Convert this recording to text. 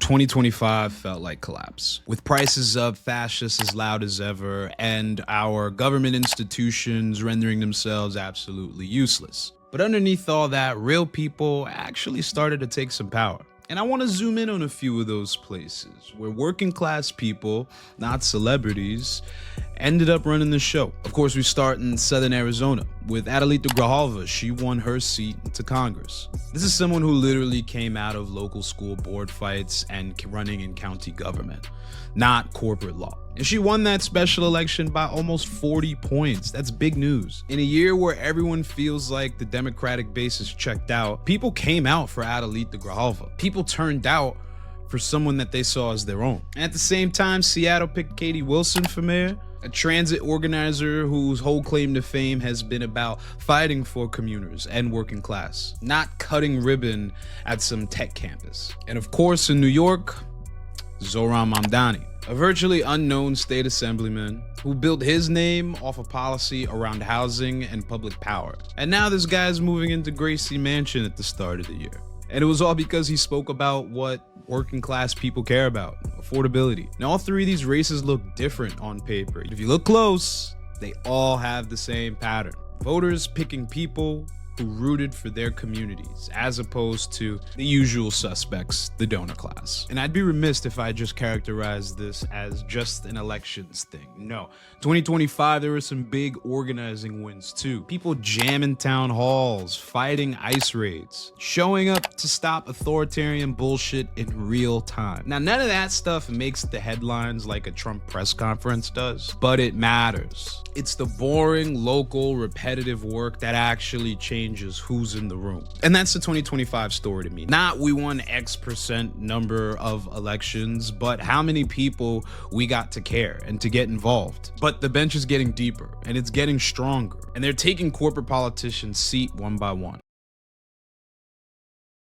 2025 felt like collapse. With prices up, fascists as loud as ever, and our government institutions rendering themselves absolutely useless. But underneath all that, real people actually started to take some power. And I want to zoom in on a few of those places where working class people, not celebrities, ended up running the show. Of course, we start in southern Arizona with Adelita Grijalva. She won her seat to Congress. This is someone who literally came out of local school board fights and running in county government, not corporate law. And she won that special election by almost 40 points. That's big news. In a year where everyone feels like the Democratic base is checked out, people came out for Adelita Grijalva. People turned out for someone that they saw as their own. And at the same time, Seattle picked Katie Wilson for mayor, a transit organizer whose whole claim to fame has been about fighting for commuters and working class, not cutting ribbon at some tech campus. And of course, in New York, Zohran Mamdani, a virtually unknown state assemblyman who built his name off a policy around housing and public power. And now this guy's moving into Gracie Mansion at the start of the year. And it was all because he spoke about what working class people care about: affordability. Now, all three of these races look different on paper. If you look close, they all have the same pattern. Voters picking people who rooted for their communities, as opposed to the usual suspects, the donor class. And I'd be remiss if I just characterized this as just an elections thing. No, 2025, there were some big organizing wins too. People jamming town halls, fighting ICE raids, showing up to stop authoritarian bullshit in real time. Now, none of that stuff makes the headlines like a Trump press conference does, but it matters. It's the boring, local, repetitive work that actually changes who's in the room. And that's the 2025 story to me. Not we won X% number of elections, but how many people we got to care and to get involved. But the bench is getting deeper and it's getting stronger, and they're taking corporate politicians seat one by one.